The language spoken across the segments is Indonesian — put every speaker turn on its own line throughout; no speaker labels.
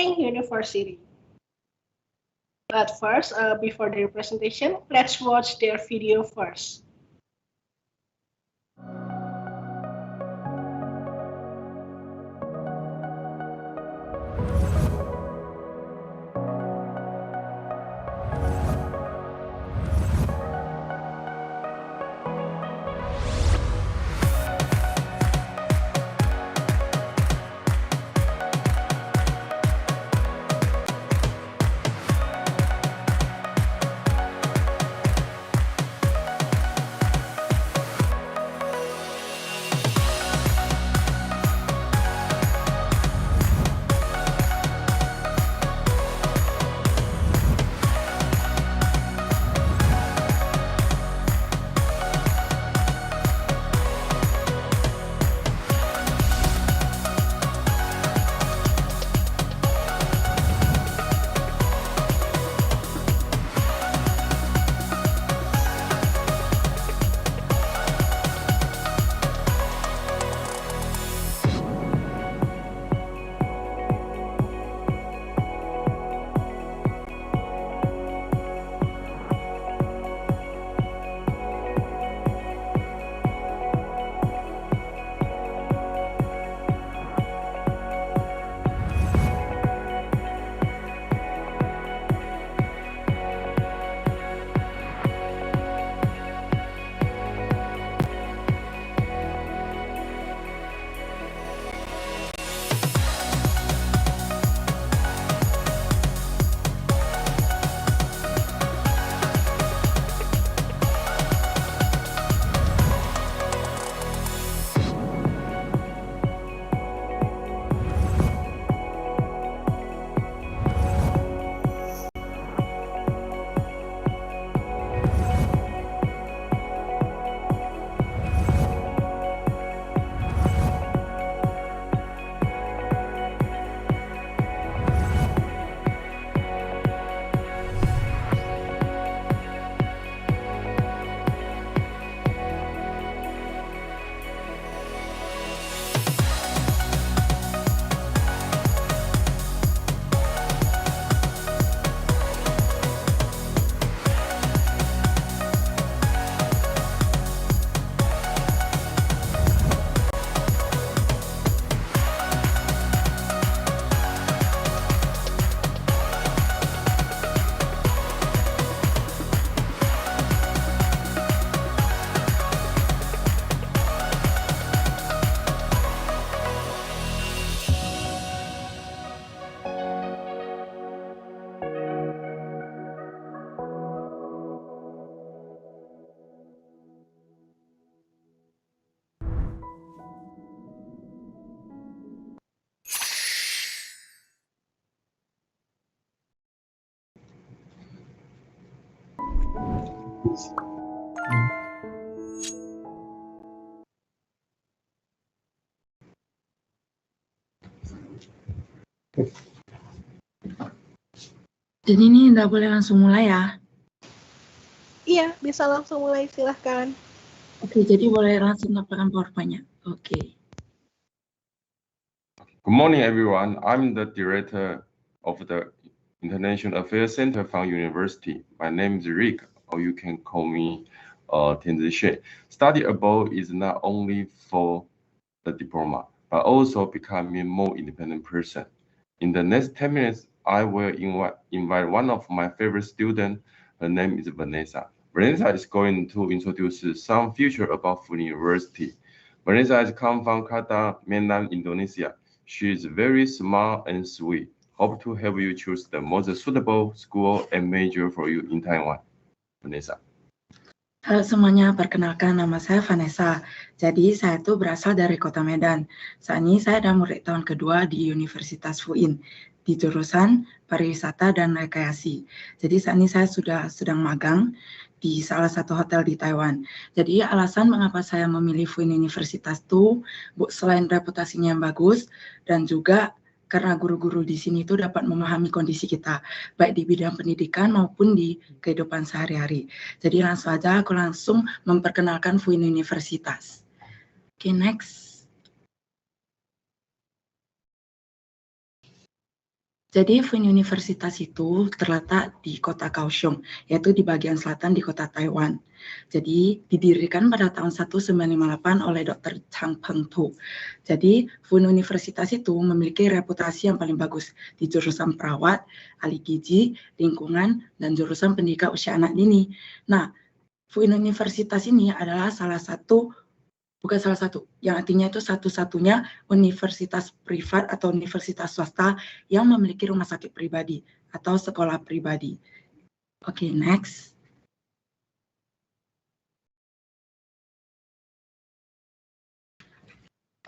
Fuin University. But first, before their presentation, let's watch their video first.
Jadi ini nggak boleh langsung mulai ya?
Iya, bisa langsung mulai, silahkan.
Oke, jadi boleh langsung tampilkan PowerPoint-nya. Oke.
Good morning, everyone. I'm the director of the International Affairs Center from University. My name is Rick, or you can call me Tianzi. Study abroad is not only for the diploma, but also becoming more independent person. In the next 10 minutes, I will invite one of my favorite students. Her name is Vanessa. Vanessa is going to introduce some features about Fuin University. Vanessa has come from Kedah, mainland Indonesia. She is very smart and sweet. Hope to help you choose the most suitable school and major for you in Taiwan. Vanessa.
Halo semuanya, perkenalkan nama saya Vanessa. Jadi saya tuh berasal dari Kota Medan. Saat ini saya adalah murid tahun kedua di Universitas Fuin di jurusan Pariwisata dan Rekreasi. Jadi saat ini saya sedang magang di salah satu hotel di Taiwan. Jadi alasan mengapa saya memilih Fuin Universitas itu selain reputasinya yang bagus dan juga karena guru-guru di sini itu dapat memahami kondisi kita, baik di bidang pendidikan maupun di kehidupan sehari-hari. Jadi langsung aja aku langsung memperkenalkan Fuin Universitas. Oke, next. Jadi FUIN Universitas itu terletak di kota Kaohsiung, yaitu di bagian selatan di kota Taiwan. Jadi didirikan pada tahun 1958 oleh Dr. Chang Peng-tu. Jadi FUIN Universitas itu memiliki reputasi yang paling bagus di jurusan perawat, ahli gizi, lingkungan, dan jurusan pendidikan usia anak dini. Nah, FUIN Universitas ini adalah bukan salah satu, yang artinya itu satu-satunya universitas privat atau universitas swasta yang memiliki rumah sakit pribadi atau sekolah pribadi. Oke, next.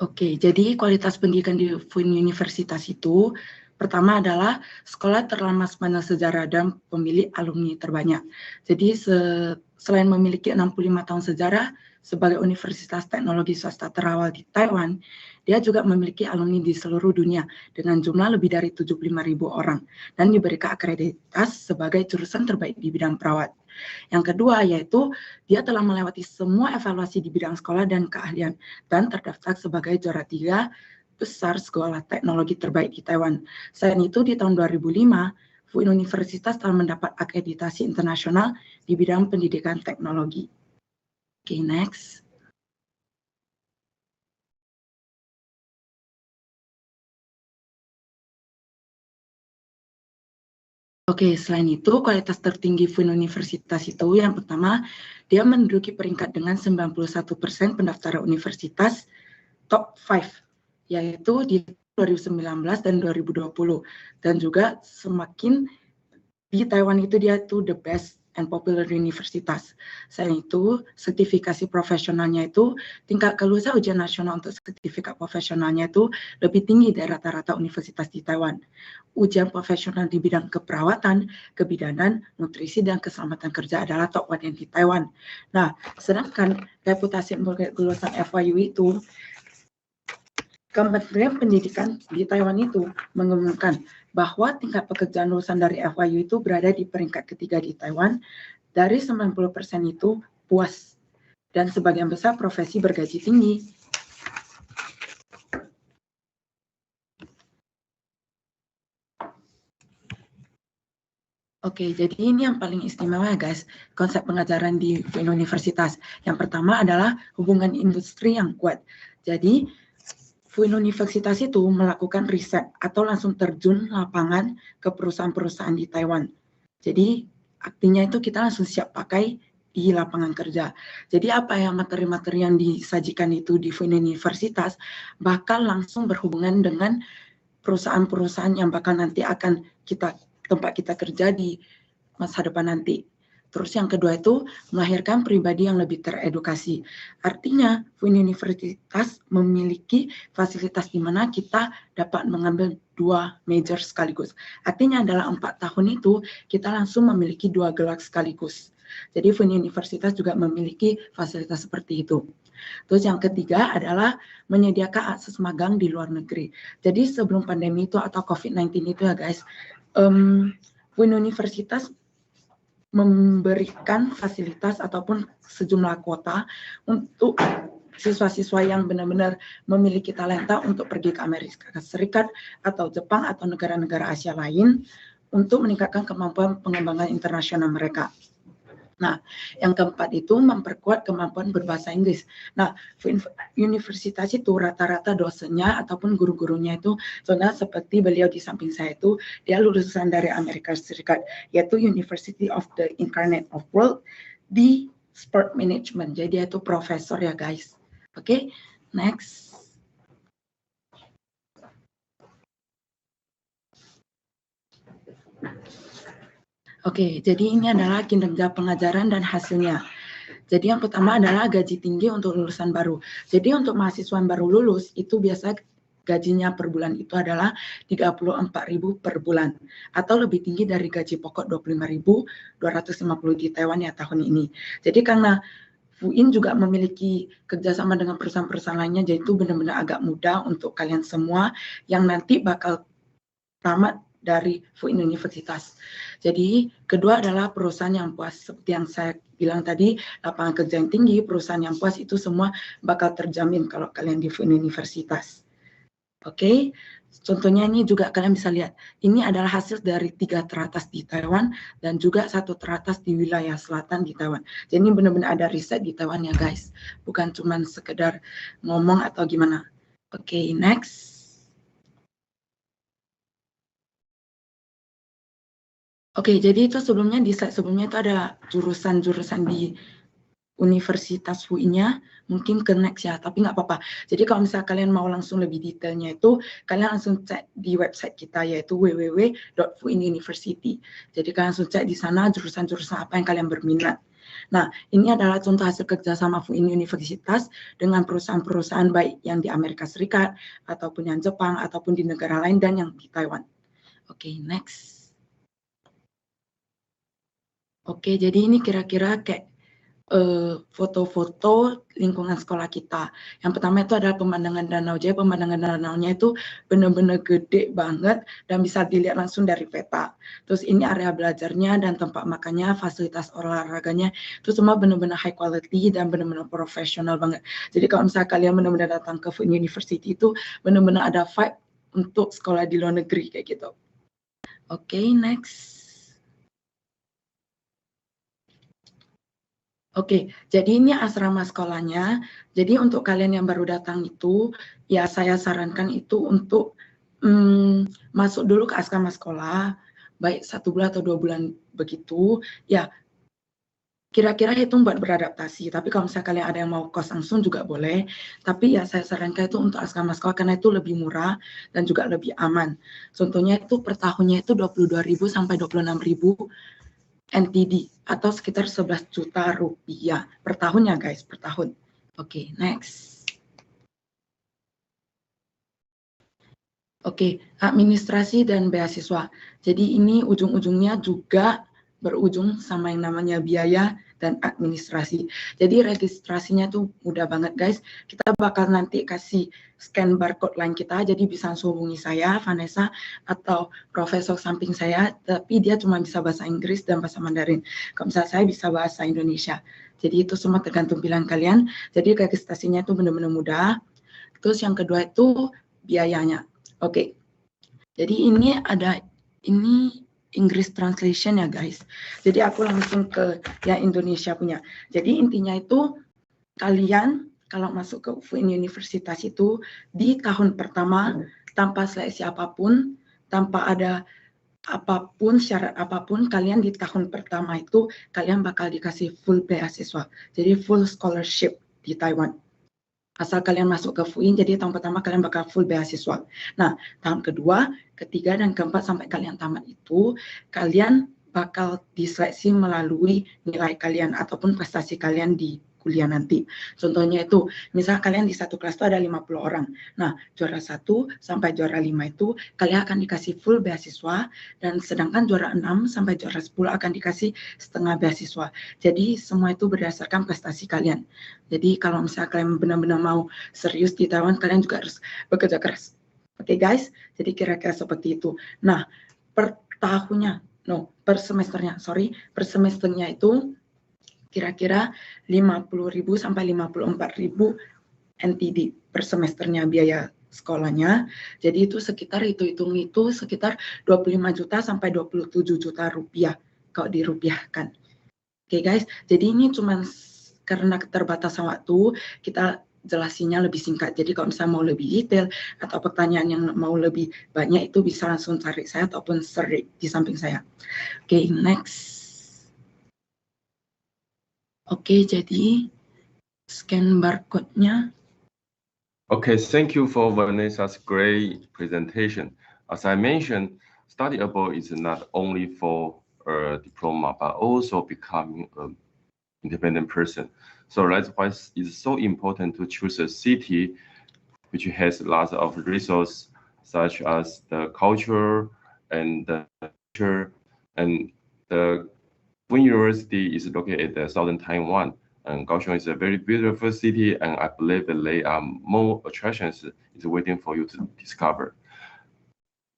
Oke, jadi kualitas pendidikan di FUIN Universitas itu pertama adalah sekolah terlama sepanjang sejarah dan pemilik alumni terbanyak. Jadi selain memiliki 65 tahun sejarah sebagai universitas teknologi swasta terawal di Taiwan, dia juga memiliki alumni di seluruh dunia dengan jumlah lebih dari 75.000 orang dan diberikan akreditas sebagai jurusan terbaik di bidang perawat. Yang kedua yaitu dia telah melewati semua evaluasi di bidang sekolah dan keahlian dan terdaftar sebagai juara 3 besar sekolah teknologi terbaik di Taiwan. Selain itu, di tahun 2005, FUIN Universitas telah mendapat akreditasi internasional di bidang pendidikan teknologi. Oke, next. Oke, selain itu, kualitas tertinggi FUIN Universitas itu yang pertama, dia menduduki peringkat dengan 91% pendaftaran universitas top 5. Yaitu di 2019 dan 2020. Dan juga semakin di Taiwan itu dia tuh the best and popular universitas. Selain itu, sertifikasi profesionalnya itu, tingkat kelulusan ujian nasional untuk sertifikat profesionalnya itu lebih tinggi dari rata-rata universitas di Taiwan. Ujian profesional di bidang keperawatan, kebidanan, nutrisi, dan keselamatan kerja adalah top 1 di Taiwan. Nah, sedangkan reputasi lulusan FYU itu, Kementerian Pendidikan di Taiwan itu mengumumkan bahwa tingkat pekerjaan lulusan dari FYU itu berada di peringkat ketiga di Taiwan. Dari 90% itu puas dan sebagian besar profesi bergaji tinggi. Oke, jadi ini yang paling istimewa ya guys, konsep pengajaran di FUIN Universitas. Yang pertama adalah hubungan industri yang kuat. Jadi FUIN Universitas itu melakukan riset atau langsung terjun lapangan ke perusahaan-perusahaan di Taiwan. Jadi artinya itu kita langsung siap pakai di lapangan kerja. Jadi apa yang materi-materi yang disajikan itu di FUIN Universitas bakal langsung berhubungan dengan perusahaan-perusahaan yang bakal nanti akan tempat kita kerja di masa depan nanti. Terus yang kedua itu melahirkan pribadi yang lebih teredukasi. Artinya FUIN Universitas memiliki fasilitas di mana kita dapat mengambil 2 major sekaligus. Artinya adalah 4 tahun itu kita langsung memiliki 2 gelar sekaligus. Jadi FUIN Universitas juga memiliki fasilitas seperti itu. Terus yang ketiga adalah menyediakan akses magang di luar negeri. Jadi sebelum pandemi itu atau COVID-19 itu ya guys, FUIN Universitas memberikan fasilitas ataupun sejumlah kuota untuk siswa-siswa yang benar-benar memiliki talenta untuk pergi ke Amerika Serikat atau Jepang atau negara-negara Asia lain untuk meningkatkan kemampuan pengembangan internasional mereka. Nah, yang keempat itu memperkuat kemampuan berbahasa Inggris. Nah, universitas itu rata-rata dosennya ataupun guru-gurunya itu, soalnya seperti beliau di samping saya itu, dia lulusan dari Amerika Serikat, yaitu University of the Incarnate of World di Sport Management. Jadi dia itu profesor ya guys. Oke, next. Oke, jadi ini adalah kinerja pengajaran dan hasilnya. Jadi yang pertama adalah gaji tinggi untuk lulusan baru. Jadi untuk mahasiswa yang baru lulus, itu biasa gajinya per bulan itu adalah 34.000 per bulan. Atau lebih tinggi dari gaji pokok 25.250 di Taiwan ya tahun ini. Jadi karena FUIN juga memiliki kerjasama dengan perusahaan-perusahaan lainnya, jadi itu benar-benar agak mudah untuk kalian semua yang nanti bakal tamat dari FUIN Universitas. Jadi kedua adalah perusahaan yang puas. Seperti yang saya bilang tadi, lapangan kerja yang tinggi, perusahaan yang puas itu semua bakal terjamin kalau kalian di FUIN Universitas. Oke, Contohnya ini juga kalian bisa lihat, ini adalah hasil dari 3 teratas di Taiwan dan juga 1 teratas di wilayah selatan di Taiwan. Jadi ini benar-benar ada riset di Taiwan ya guys, bukan cuma sekedar ngomong atau gimana. Oke, next. Oke, jadi itu sebelumnya di slide sebelumnya itu ada jurusan-jurusan di Universitas UI-nya, mungkin ke next ya, tapi nggak apa-apa. Jadi kalau misalnya kalian mau langsung lebih detailnya itu, kalian langsung cek di website kita yaitu www.fuinuniversity. Jadi kalian langsung cek di sana jurusan-jurusan apa yang kalian berminat. Nah, ini adalah contoh hasil kerjasama FUIN Universitas dengan perusahaan-perusahaan baik yang di Amerika Serikat, ataupun yang Jepang, ataupun di negara lain, dan yang di Taiwan. Oke, next. Oke, jadi ini kira-kira kayak foto-foto lingkungan sekolah kita. Yang pertama itu adalah pemandangan danau. Jadi pemandangan danaunya itu benar-benar gede banget dan bisa dilihat langsung dari peta. Terus ini area belajarnya dan tempat makannya, fasilitas olahraganya itu semua benar-benar high quality dan benar-benar profesional banget. Jadi kalau misalnya kalian benar-benar datang ke FUIN University itu benar-benar ada vibe untuk sekolah di luar negeri kayak gitu. Oke, next. Oke, jadi ini asrama sekolahnya. Jadi untuk kalian yang baru datang itu, ya saya sarankan itu untuk masuk dulu ke asrama sekolah, baik 1 bulan atau 2 bulan begitu. Ya, kira-kira itu buat beradaptasi. Tapi kalau misalnya kalian ada yang mau kos langsung juga boleh. Tapi ya saya sarankan itu untuk asrama sekolah karena itu lebih murah dan juga lebih aman. Contohnya itu per tahunnya itu 22.000 sampai 26.000. NTD atau sekitar 11 juta rupiah per tahun ya guys, per tahun. Oke, next. Oke, administrasi dan beasiswa. Jadi ini ujung-ujungnya juga berujung sama yang namanya biaya dan administrasi. Jadi registrasinya tuh mudah banget guys. Kita bakal nanti kasih scan barcode line kita, jadi bisa langsung hubungi saya, Vanessa, atau profesor samping saya, tapi dia cuma bisa bahasa Inggris dan bahasa Mandarin. Kalau misalnya saya bisa bahasa Indonesia. Jadi itu semua tergantung pilihan kalian. Jadi registrasinya itu benar-benar mudah. Terus yang kedua itu biayanya. Oke. Jadi ini ada English translation ya guys. Jadi aku langsung ke yang Indonesia punya. Jadi intinya itu kalian kalau masuk ke FUIN Universitas itu di tahun pertama tanpa seleksi apapun, tanpa ada apapun, syarat apapun, kalian di tahun pertama itu kalian bakal dikasih full beasiswa. Jadi full scholarship di Taiwan. Asal kalian masuk ke FUIN, jadi tahun pertama kalian bakal full beasiswa. Nah, tahun kedua, ketiga, dan keempat sampai kalian tamat itu, kalian bakal diseleksi melalui nilai kalian ataupun prestasi kalian di kuliah nanti. Contohnya itu, misal kalian di satu kelas itu ada 50 orang. Nah, juara 1 sampai juara 5 itu kalian akan dikasih full beasiswa, dan sedangkan juara 6 sampai juara 10 akan dikasih setengah beasiswa. Jadi semua itu berdasarkan prestasi kalian. Jadi kalau misalnya kalian benar-benar mau serius di Taiwan, kalian juga harus bekerja keras. Oke guys, jadi kira-kira seperti itu. Nah, per tahunnya, per semesternya itu kira-kira 50.000 sampai 54.000 NTD per semesternya biaya sekolahnya. Jadi itu sekitar hitung itu sekitar 25 juta sampai 27 juta rupiah kalau dirupiahkan. Oke guys, jadi ini cuma karena keterbatasan waktu kita jelasinnya lebih singkat. Jadi kalau misalnya mau lebih detail atau pertanyaan yang mau lebih banyak itu bisa langsung cari saya ataupun search di samping saya. Oke, next. Oke, jadi scan barcode-nya.
Okay, thank you for Vanessa's great presentation. As I mentioned, study abroad is not only for a diploma, but also becoming an independent person. So that's why it's so important to choose a city which has lots of resources, such as the culture and the culture. And the FUIN University is located at southern Taiwan. And Kaohsiung is a very beautiful city, and I believe that there are more attractions is waiting for you to discover.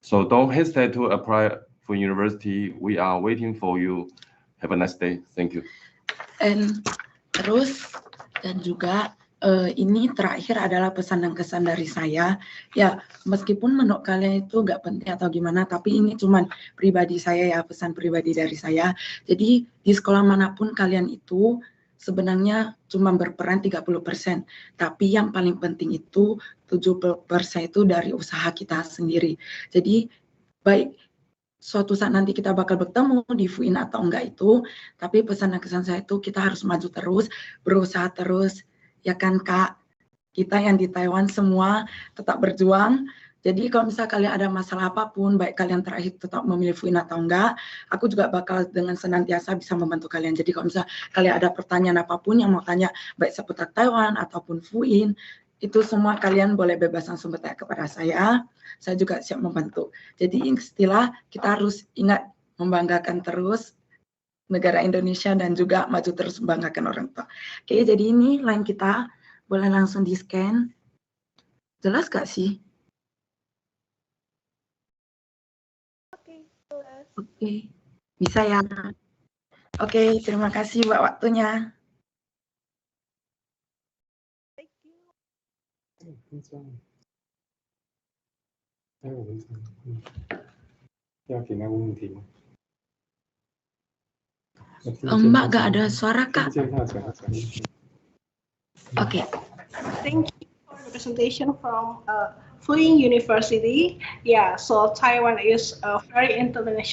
So don't hesitate to apply for university. We are waiting for you. Have a nice day. Thank you.
And terus dan juga ini terakhir adalah pesan dan kesan dari saya. Ya, meskipun menurut kalian itu nggak penting atau gimana, tapi ini cuman pribadi saya ya, pesan pribadi dari saya. Jadi di sekolah manapun kalian itu sebenarnya cuma berperan 30%, tapi yang paling penting itu 70% itu dari usaha kita sendiri. Jadi baik suatu saat nanti kita bakal bertemu di FUIN atau enggak itu, tapi pesan dan kesan saya itu kita harus maju terus, berusaha terus, ya kan Kak? Kita yang di Taiwan semua tetap berjuang. Jadi kalau misalnya kalian ada masalah apapun, baik kalian terakhir tetap memilih FUIN atau enggak, aku juga bakal dengan senantiasa bisa membantu kalian. Jadi kalau misalnya kalian ada pertanyaan apapun yang mau tanya, baik seputar Taiwan ataupun FUIN, itu semua kalian boleh bebas langsung bertanya kepada saya juga siap membantu. Jadi istilah kita harus ingat membanggakan terus negara Indonesia dan juga maju terus membanggakan orang tua. Oke, jadi ini line kita, boleh langsung di-scan. Jelas gak sih? Oke, bisa ya. Oke, terima kasih Mbak waktunya. Mbak, gak ada suara Kak. Oke.
Thank you for the presentation from FUIN University. Yeah, so Taiwan is a very international